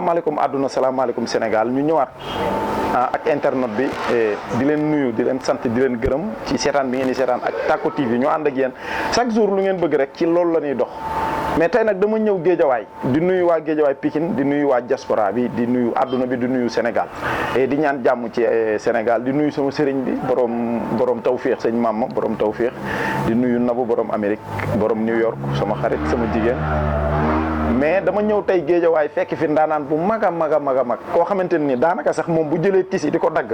salaamaaleykum àdduna salaamaaleykum Sénégal ñu ñëwaat ak internet bi di leen nuyu di leen sant di leen gërëm ci seetaan bi ngeen di seetaan ak Tacko TV ñu ànd ak yéen chaque jour lu ngeen bëgg rek ci loolu la ñuy dox. mais tey nag dama ñëw Géejawaay di nuyu waa Géejawaay Pikine di nuyu waa diaspora bi di nuyu àdduna bi di nuyu Sénégal di ñaan jàmm ci Sénégal di nuyu sama sëriñ bi borom tawféex sëñ Mama borom tawféex di nuyu Nabou borom Amérique borom New York sama xarit sama jigéen. mais dama ñëw tey Géejawaay fekk fi ndaanaan bu mag a mag a mag a mag koo xamante ne nii daanaka sax moom bu jëlee tisi di ko dagg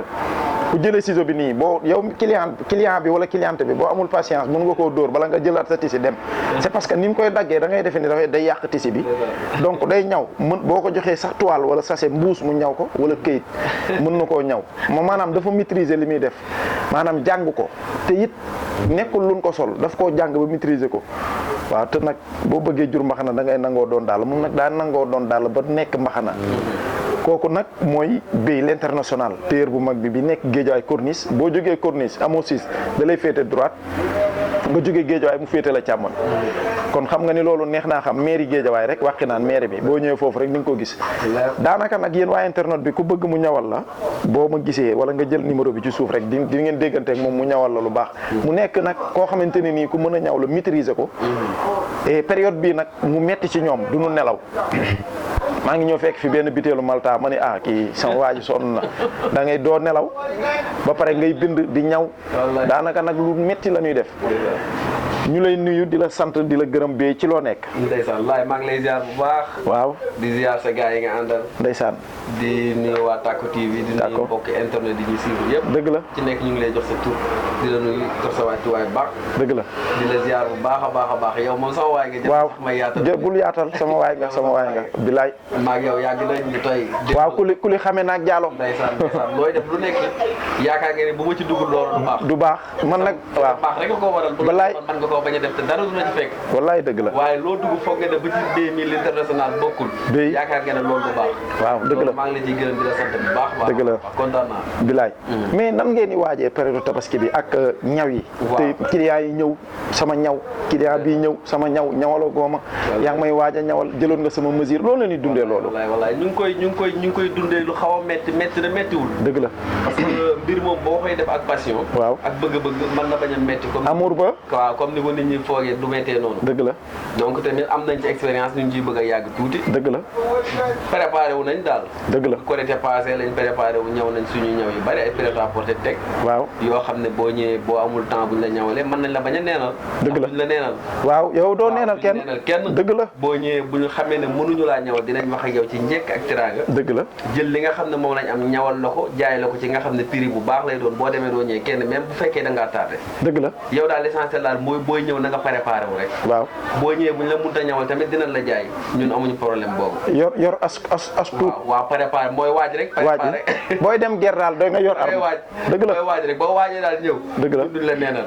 bu jëlee ciseau bi nii boo yow client bi wala cliente bi boo amul patience mën nga koo dóor bala nga jëlaat sa tisi dem. c'est parce que ni mu koy daggee da ngay defe ni day yàq tisi bi donc day ñaw boo ko joxee sax toile wala sachet mbuus mu ñaw ko wala këyit mën na koo ñaw maanaam dafa maîtriser li muy def maanaam jàng ko te it nekkul luñ ko sol daf koo jàng ba maîtriser ko. waaw te nag boo bëggee jur mbaxana da ngay nangoo doon daal moom nag daa nangoo doon daal ba nekk mbaxana kooku nag mooy Beye l'international téer bu mag bi nekk Géejawaay corniche boo jógee corniche amoo siis da lay féete droite nga jógee Géejawaay mu féete la càmmoñ kon xam nga ni loolu neex naa xam mairie Géejawaay rek waxi naan mairie bi boo ñëwee foofu rek ni nga ko gis daanaka nag yéen waa internet bi ku bëgg mu ñawal la boo ma gisee wala nga jël numéro bi ci suuf rek di ngeen déggante ak moom mu ñawal la lu baax mu nekk nag koo xamante ne nii ku mën a ñaw la maîtriser ko et période bii nag mu metti ci ñoom du ñu nelaw maa ngi ñëw fekk fi benn bitéelu Malta ma ne kii sama waa ji sonn na da ngay doo nelaw ba pare ngay bind di ñaw daanaka nag lu metti la ñuy def ñu lay nuyu di la sant di la gërëm Beye ci loo nekk. ndeysaan laay maa ngi lay ziar bu baax. waaw di ziar sa gars yi nga àndal. ndeysaan. di nuyu waa Tacko TV. di nuyu mbokk internet di ñu suivre yëpp. dëgg la ci nekk ñu ngi lay jox sa tur di la nuyu jox sa wàccuwaay bu baax. dëgg la di la ziar bu baax a baax a baax yow moom sama waay nga. waaw may yaatal bul yaatal sama waay nga sama waay nga bilaay. maa ngi yow yàgg nañ ñu tey. waaw ku li xamee naag jaalo. ndeysaan looy def lu nekk yaakaar nga ne bu ma ci dugg loolu du baax man nag waaw baax rek nga koo waral. balaay man nga koo bañ a def te dara du la ci fekk. wallaay dëgg la waaye loo dugg foog nga ne ba ci Beye mi l'international bokkul. Beye yaakaar nga ne loolu bu baax. waaw dëgg la maa ngi la ciy gërëm di la sant bu baax. dëgg la kontaan naa. bilaay mais nan ngeen di waajee période tabaski bi ak ñaw yi. te client yi ñëw sama ñaw client bii ñëw sama ñawaloo gooma yaa ngi may waaj a ñawal jëloon nga sama mesure loolu la ñuy dundee loolu. wallaay ñu ngi koy dundee lu xaw a métti na méttiwul. dëgg la parce que mbir moom boo koy def ak passion. waaw ak bëgg-bëgg mën na bañ a métti. comme amour ba. waaw comme ni ko nit ñi foogee du méttee noonu. dëgg la donc tamit am nañ ci expérience ñu ngi ciy bëgg a yàgg tuuti. dëgg la préparé wu nañ daal. dëgg la Korité passé lañ préparé wu ñëw nañ suñu ñëw yu bari ay prêt-à-porter teg. waaw yoo xam ne boo ñëwee boo amul temps buñ la ñawalee mën nañ la bañ a neenal. dëgg la buñ la neenal. waaw yow doo neenal kenn dëgg la boo ñëwee bu ñu xamee ne mënuñu laa ñawal dinañ wax ak yow ci njëkk ak teraanga. dëgg la jël li nga xam ne moom lañ am ñawal la ko jaay la ko ci nga xam ne prix bu baax lay doon boo demee doo ñëwee kenn même bu fekkee da ngaa tardé. dëgg la yow daal l'essentiel daal mooy booy ñëw na nga préparé wu rek. waaw boo ñëwee buñ la mënta ñawal tamit dinañ la jaay ñun amuñu problème boobu. yor as tuut. waaw préparé mooy waaj rek. préparé booy dem guerre daal doy nga yor arme. dëgg la mooy waaj rek boo waajee daal ñëw. dëgg la duñ la neenal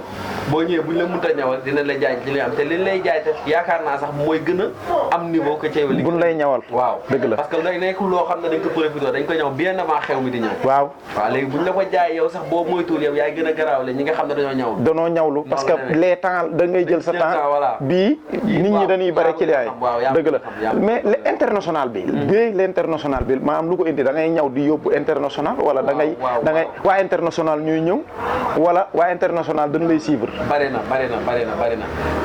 boo ñëwee buñ la mënta ñawal dinañ la jaay ci li am te liñ lay jaay te yaakaar naa sax mooy gën a am niveau que ceeb li buñ lay ñawal. waaw dëgg la parce que day nekk loo xam ne dañ ko profité dañ ko ñaw bien avant xew mi di ñëw. waaw léegi buñ la ko jaay yow sax boo moytuwul yow yaay gën a garaawle ñi nga xam ne dañoo ñawlu parce que les temps da ngay jël sa temps bii nit ñi dañuy bare ci liay dëgg la mais l'international bi Beye l'international bi maanaam lu ko indi da ngay ñaw di yóbbu international wala da ngay waa international ñuy ñëw wala waa international dañ lay suivre. bari na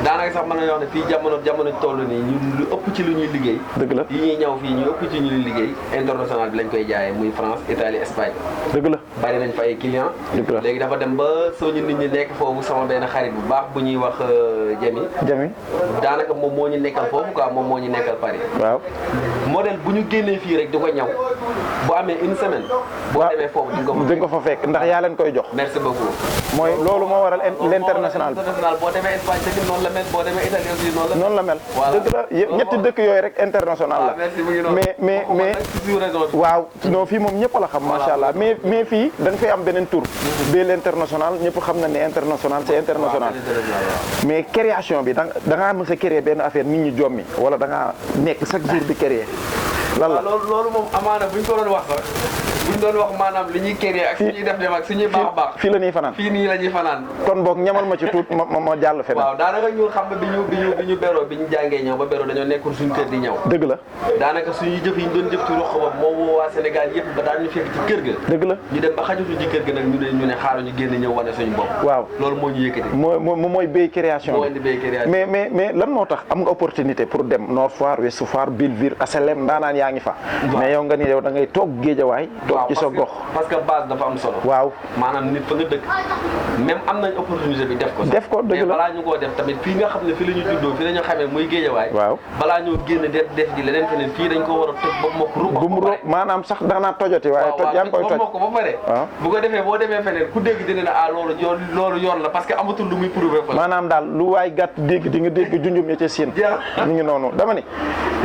daanaka sax mën nañoo wax ne fii jamono toll nii ñun lu ëpp ci lu ñuy liggéey. dëgg la yi ñuy ñaw fii ñu ëpp ci ñuy liggéey international bi lañ koy jaayee muy France Italie Espagne. dëgg la bari nañ fa ay clients. dëgg la léegi dafa dem ba suñu nit ñi nekk foofu sama benn xarit bu baax bu ñuy wax Jami. daanaka moom moo ñu nekkal foofu quoi moom moo ñu nekkal Paris. waaw modèle bu ñu génnee fii rek di ko ñaw bu amee une semaine. boo demee foofu di nga ko fa fekk ndax yaa leen koy jox. merci beaucoup. mooy loolu moo waral l'international bi. boo demee Espagne tamit noonu la mel boo demee Italie aussi noonu la mel. dëgg la ñetti dëkk yooyu rek international la. mais waaw non fii moom ñëpp la xam macha allah mais fii da nga fay am beneen tour. Beye l'international ñëpp xam na ne international c'est international. mais création bi da ngaa mës a créer benn affaire nit ñi jommi wala da ngaa nekk chaque jour di créer lan la loolu moom amaana buñ ko doon wax sax buñ doon wax maanaam li ñuy créer ak suñuy def dem ak suñuy baax fii la ñuy fanaan. fii nii la ñuy fanaan. kon boog ñamal ma ci tuut ma jàll feneen. waaw daanaka ñun xam nga bi ñu beroo bi ñu jàngee ñëw ba beroo dañoo nekkul suñu kër di ñëw. dëgg la. daanaka suñuy jëf yi ñu doon jëf ci ruq ba moo woo waa Sénégal yëpp ba daan ñu fekk ci kër ga. dëgg la. ñu dem ba xajutu ci kër ga nag ñu ne xaaral ñu génn ñëw wane suñu bopp. waaw loolu moo ñu yëkkati. mooy Beye Création. moo indi Beye Création. mais lan moo tax am nga opportunité pour dem Nord Foire Ouest Foire Belleville HLM ndaanaan yaa ngi fa. mais yow nga ni yow da ngay toog Géejawaay. toog ci sa gox. parce que base dafa am solo. waaw maanaam nit fa nga dëkk même am nañ opportunité bi def ko. def ko dëgg la mais balaa ñu koo def tamit fii nga xam ne fii la ñu juddoo fii la ñu xamee muy Géejawaay. waaw balaa ñoo génn def ji leneen feneen fii dañ ko war a toj ba mokk ru maanaam sax danaa tojoti waaye toj yaa ngi koy toj ba mokk ba pare. bu ko defee boo demee feneen ku dégg dina ne loolu yoon la parce que amatul lu muy prouver fa. maanaam daal lu waay gàtt dégg di nga dégg junjum ya ca siin mi ngi noonu dama ni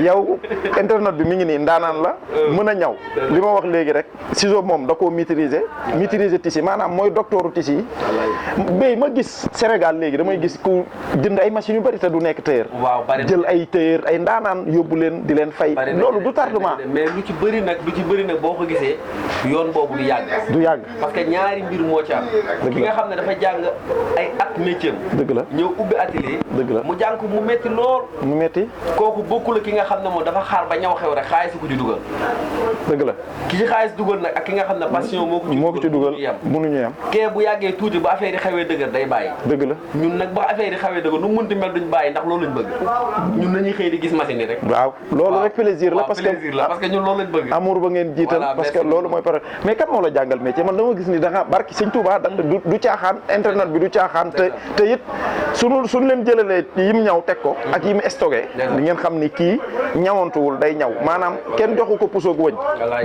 yow internet bi mi ngi nii ndaanaan la mën a ñaw li ma wax léegi rek ciseau moom da koo maîtriser tissu maanaam mooy docteuru tissu yi Beye ma gis Sénégal léegi damay gis ku jënd ay machines yu bari te du nekk tailleur jël ay tailleur ay ndaanaan yóbbu leen di leen fay loolu du tardement mais lu ci bëri nag boo ko gisee yoon boobu du yàgg parce que ñaari mbir moo ci am ki nga xam ne dafa jàng ay at métier dëgg la ñëw ubbi atelier dëgg la mu jàng ko mu métti lool mu métti kooku bokkul ki nga xam ne moom dafa xaar ba ñaw xew rek xaalis ko ci dugal dëgg la ki ci xaalis dugal nag ak ki nga xam ne passion moo ko ci dugal mënuñu yam kee bu yàggee tuuti ba affaire yi xewee dëgër day bàyyi dëgg la ñun nag ba affaire yi xewee dëgër nu mu mënti mel duñ bàyyi ndax loolu lañ bëgg ñun nañuy xëy di gis machine yi rek waaw loolu rek plaisir la parce que ñun loolu lañ bëgg amour ba ngeen jiital parce que loolu mooy pare mais kan moo la jàngal métier man dama gis ni da nga barki Sëñ Tuubaa du caaxaan internet bi du caaxaan te it suñu leen jëlalee yim ñaw teg ko ak yim stocké di ngeen xam ni kii ñawantuwul day ñaw maanaam kenn joxu ko pusoog wëñ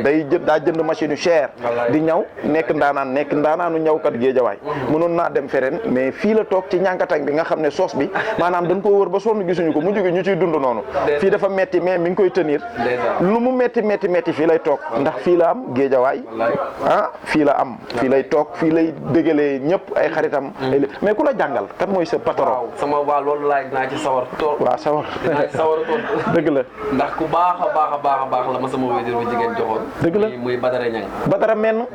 day daa jënd machine yu cher di ñaw nekk ndaanaanu ñawkat Géejawaay mënoon naa dem feneen mais fii la toog ci ñànkatang bi nga xam ne soos bi maanaam dañ koo wër ba sonn gisuñu ko mujj gi ñu ciy dund noonu fii dafa metti mais mi ngi koy tenir lu mu metti fii lay toog ndax fii la am Géejawaay fii la am fii lay toog fii lay bégalee ñëpp ay xaritam mais ku la jàngal kan mooy sa patron waaw loolu laaj naa ci sawar waaw sawar dëgg la ndax ku baax a baax la ma sama wéjur bu jigéen joxoon dëgg la muy Badara Ñang Badara menn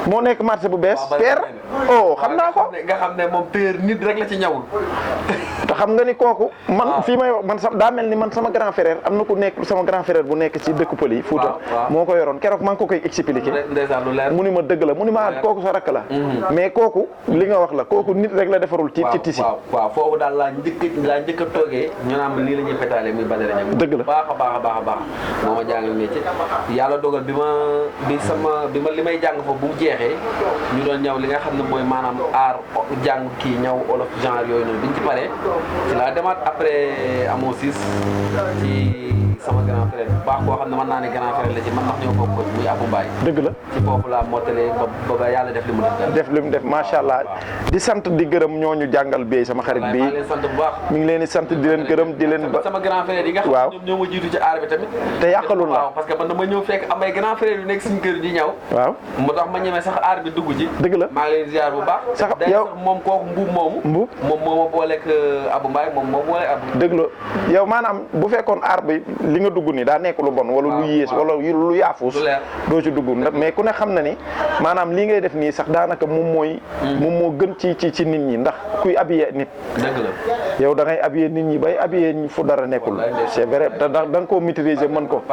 moo nekk marché bu bees père xam naa ko nga xam ne moom père nit rek la ci ñawul te xam nga ni kooku man fii may wax man sax daa mel ni man sama grand frère am na ku nekk sama grand frère bu nekk ci dëkk pël yi Fuuta moo ko yoroon keroog maa ngi ko koy expliqué mu ni ma dëgg la mu ni ma kooku sa rakk la mais kooku li nga wax la kooku nit rek la defarul ci tisi waaw foofu daal laa njëkk a toogee ñu naan lii la ñuy pétale muy Badara Ñang dëgg la baax a baax moo ma jàngal métier yàlla dogal bi ma li may jàng foofu bu mu jeexee ñu doon ñaw li nga xam ne mooy maanaam aar jàng kii ñaw olof genre yooyu noonu biñ ci paree ci laa demaat après amoo sis ci sama grand frère bu baax koo xam ne mën naa ne grand frère la ci man ndax ñoo bokk ko muy Abou Mbaye dëgg la ci foofu laa mottalee ba yàlla def li mu def macha allah di sant di gërëm ñooñu jàngal Beye sama xarit bi leen sant bu baax mi ngi leen di sant di leen gërëm di leen sama grand frère yi nga xam ne ñoom ñoo ma jiitu ci aar bi tamit te yàqalul la waaw parce que man dama ñëw fekk am ay grand frère yu nekk suñu kër di ñaw waaw moo tax ma ñemee sax aar bi dugg ci dëgg la maa ngi leen ziar bu baax sax day yow sax moom kooku moom moo ma booleeg Abou Mbaye moom moo booleeg Abou dëgg la yow maanaam bu fekkoon aar bi li nga dugg ni daa nekk lu bon wala lu yées wala lu yaafuus doo ci dugg mais ku ne xam na ni maanaam lii ngay def nii sax daanaka moom moo gën ci nit ñi ndax kuy habillé nit dëgg la yow da ngay habillé nit ñi bay habillé fu dara nekkul c'est vrai da nga koo maîtriser mën ko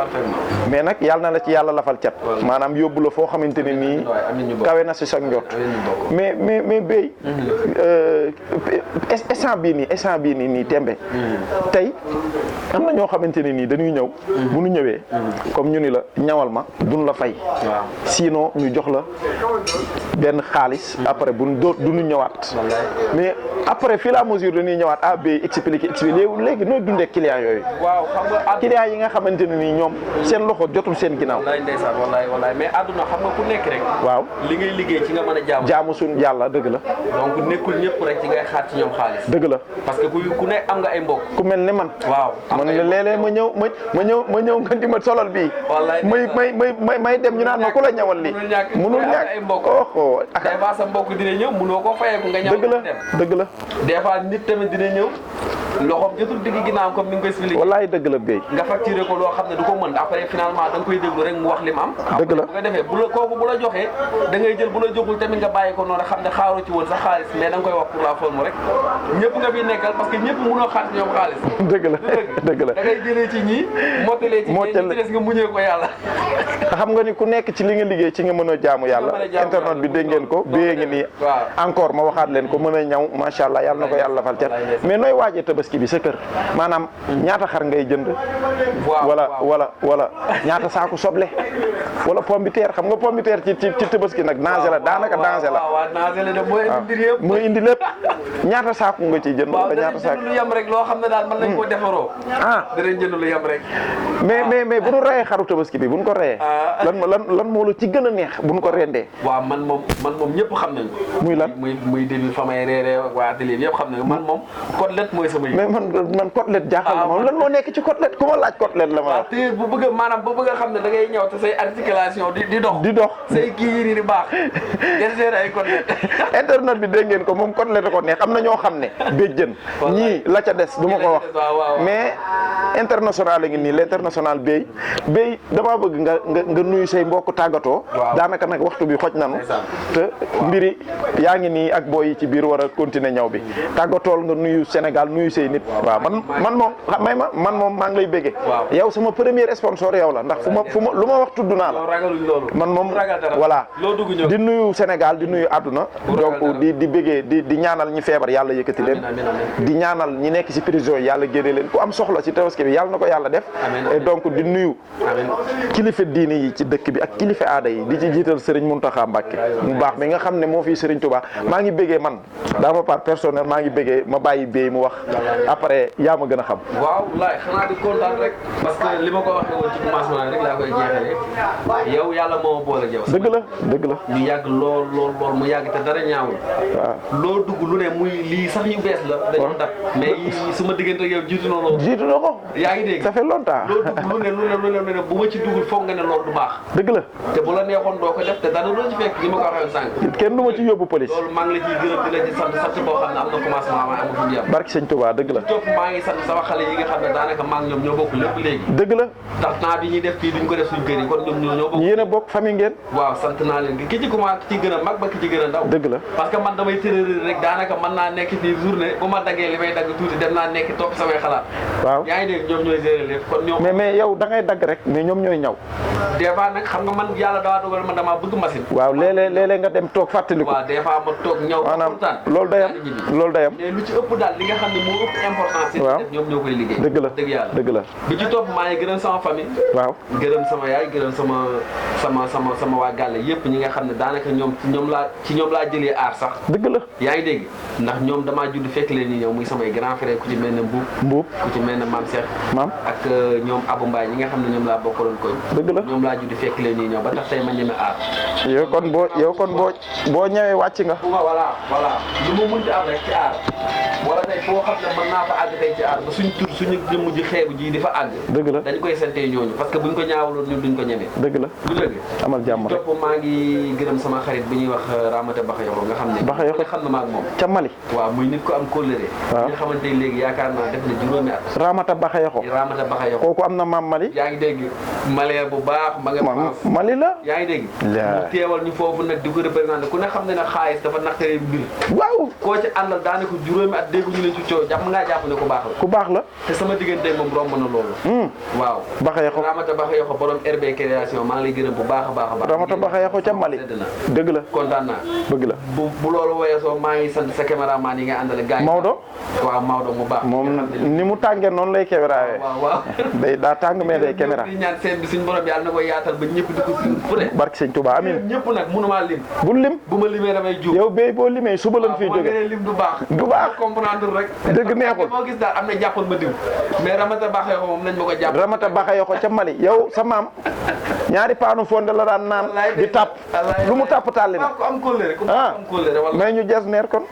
mais nag yàlla na la ci yàlla lafal cat maanaam yóbbu la foo xamante ne nii kawe na si sa njot mais Beye instant bii nii tembe tey am na ñoo xamante ne nii dañuy ñëw bu ñu ñëwee comme ñu ni la ñawal ma duñ la fay sinon ñu jox la benn xaalis après du ñu ñëwaat mais après fii la mesure dañuy ñëwaat à Beye expliquer léegi nooy dundee client yooyu waaw xam nga client yi nga xamante ne nii ñoom seen loxo jotul seen ginnaaw wallaay ndeysaan wallaay mais àdduna xam nga ku nekk rek waaw li ngay liggéey ci nga mën a jaamu suñ yàlla dëgg la donc nekkul ñëpp rek ci ngay xaar ci ñoom xaalis dëgg la parce que ku nekk am nga ay mbokk ku mel ni man waaw man la léeg-léeg ma ñëw nga di ma solal bii may dem ñu naan ma ku la ñawal lii mënul ñàkk ay mbokk oh des fois sa mbokk dina ñëw mënoo ko fayeeku nga ñëw dëgg la des fois nit tamit dina ñëw loxoom jotul digg ginnaaw comme ni nga koy expliqué. wallaay dëgg la béy. nga facturé ko loo xam ne du ko mën après finalement da nga koy déglu rek mu wax li mu am. dëgg la bu ko defee bu la kooku bu la joxee da ngay jël bu la joxul tamit nga bàyyi ko noonu xam ne xaaroo ci woon sax xaalis mais da nga koy wax pour la forme rek ñëpp nga fi nekkal parce que ñëpp mënoo xaar ci ñoom xaalis. dëgg la dëgg la da ngay jëlee ci ñii mottalee ci ñi ci des nga muñee ko yàlla. xam nga ni ku nekk ci li nga liggéey ci nga mën a jaamu yàlla internet bi dégg ngeen ko béyee ngi nii encore ma waxaat leen ko mën a ñaw macha allah yàlla na ko yàlla fal cat mais nooy waajee tabaski bi sa kër maanaam ñaata xar ngay jënd wala ñaata saaku soble wala pombiteer xam nga pombiteer ci tabaski nag danger la daanaka danger la waaw danger la de mooy indi lépp ñaata saaku nga ciy jënd wala ñaata saaku lu yem rek loo xam ne daal mën nañ koo defaroo danañ jënd lu yem rek mais bu ñu reyee xaru tabaski bi bu ñu ko reyee lan moo la ci gën a neex bu ñu ko rendee waaw man moom ñëpp xam nañ muy lan muy début fa may reeree waa atelier bi yëpp xam nañ man moom côtelette mooy sama mais man côtelette jaaxal na moom lan moo nekk ci côtelette ku ma laaj côtelette la ma wax te bu bëgg maanaam bu bëgg a xam ne da ngay ñëw te say articulation di dox say kii yi di baax des ay côtelette internet bi dégg ngeen ko moom côtelette ko neex am na ñoo xam ne béjjën ñii la ca des du ma ko wax mais international la ngi nii l'international béy damaa bëgg nga nuyu say mbokk tàggatoo daanaka nag waxtu bi xoj nanu te mbiri yaa ngi nii ak booy yi ci biir war a continuer ñaw bi tàggatool nga nuyu Sénégal nuyu say nit waaw man moom man moom maa ngi lay béggee yow sama premier sponsor yow la ndax fu ma lu ma wax tudd naa la man moom voilà di nuyu Sénégal di nuyu àdduna donc di béggee di ñaanal ñi feebar yàlla yëkkati leen di ñaanal ñi nekk ci prison yi yàlla génne leen ku am soxla ci tabaski bi yàlla na ko yàlla def et donc di nuyu kilifa diine yi ci dëkk bi ak kilifa aada yi di ci jiital Serigne Mountakha Mbacké mu baax mi nga xam ne moo fii Serigne Touba maa ngi béggee man daa ma part personnel maa ngi béggee ma bàyyi béy mu wax après yaa ma gën a xam waaw laay xanaa di kontaan rek parce que li ma ko waxee woon ci commencement rek laa koy jeexalee yow yàlla moo ma boole yow dëgg la ñu yàgg lool mu yàgg te dara ñaawul waaw loo dugg lu ne muy lii sax yu bees la dañoo dab mais suma diggante yow jiitu na ko yaa ngi dégg ça fait longtemps loo dugg lu ne bu ma ci duggul foog nga ne loolu du baax dëgg la te bu la neexoon doo ko def te dara doo ci fekk li ma ko waxee sànq kenn du ma ci yóbbu police loolu maa ngi la ciy gërëm di la ci sant boo xam ne am na commencement maa amul fu mu yem barki sëñ Touba dëgg la topp maa ngi sant sama xale yi nga xam ne daanaka maa ngi ñoom ñoo bokk lépp léegi dëgg la ndax temps bi ñuy def kii duñ ko def suñ kër yi kon ñoom ñoo bokk yéen a bokk famille ngeen waaw sant naa leen ki ci commencé ki ci gën a mag ba ki ci gën a ndaw dëgg la parce que man damay tërëri rek daanaka mën naa nekk fii journée bu ma daggee li may dagg tuuti dem naa nekk topp samay xalaat waaw yaa ngi dégg ñoom ñooy gérer lépp kon ñoom mais yow da ngay dagg rek mais ñoom ñooy ñaw des fois nag xam nga man yàlla daa dogal man damaa bëgg machine waaw léeg-léeg nga dem toog fàttali ko waaw des fois ma toog ñaw maanaam loolu day am mais lu ci ëpp daal li nga xam ne moo ëpp importance ci def ñoom ñoo koy liggéey dëgg la dëgg yàlla dëgg la bi ci topp maa ngi gërëm sama famille waaw gërëm sama yaay gërëm sama waa gàlle yëpp ñi nga xam ne daanaka ñoom laa jëlee aar sax dëgg la yaa ngi dégg ndax ñoom damaa judd fekk leen ñi ñëw muy samay grand frère ku ci mel ne Mbuub ku ci mel ne Mame Cheikh ak ñoom Abou Mbaye ñi nga xam ne ñoom laa bokkaloon koñ dëgg la ñoom laa judd fekk leen ñi ñëw ba tax tey ma ñeme aar yow kon boo ñëwee wàcc nga voilà lu ma mënti am rek ci aar wala tey foo xam ne mën naa fa àgg tey ci aar ba suñ tur suñu jëmm ji xeebu ji di fa àgg dëgg la dañ koy sante ñooñu parce que buñ ko ñaawaloon ñun duñ ko ñeme dëgg la du dëgg amal jàmm rek topp maa ngi gërëm sama xarit bi ñuy wax Ramata Bakayoko nga xam ne Bakayoko xam na ma ak moom ca Mali waaw muy nit ko am kóllëre waaw nga xamante ni léegi yaakaar naa def na juróomi at Ramata Bakayoko kooku am na maam Mali yaa ngi dégg malien bu baax ma nga Mali la yaa ngi dégg ñu teewal ñu foofu nag di ko représenté ku ne xam ne ne xaalis dafa naqaree mbir waaw koo ci àndal daanaka juróomi at dégg ñu leen ci coow jàpp ngaa jàpp ne ku baax la te sama diggante moom romb na loolu waaw Bakayoko Ramata Bakayoko borom RB création maa ngi lay gërëm bu baax a baax Ramata Bakayoko ca Mali dëgg la kontaan naa bëgg la bu loolu weesoo maa ngi sant sa caméraman yi nga àndale gars yi Maodo waaw Maodo mu baax moom ni mu tàngee noonu lay caméraawee waaw day daa tàng mais day caméra di ñaan seen bi suñ borom yàlla na koy yaatal ba ñëpp di ko fu ne barke sëñ Touba amiin ñëpp nag mënumaa lim bul lim bu ma limee damay juum yow béy boo limee suba lañ fiy jóge lim du baax comprendre rek dëgg neexul moo gis daal am na jàppoon ma diw mais Ramata Bakayoko moom nañ ma ko jàpp Ramata Bakayoko ca Mali yow sa maam ñaari paanu fonde la daan naan di tàpp lu mu tàpp tàlli na ku am kóllëre mais ñu jes neer kon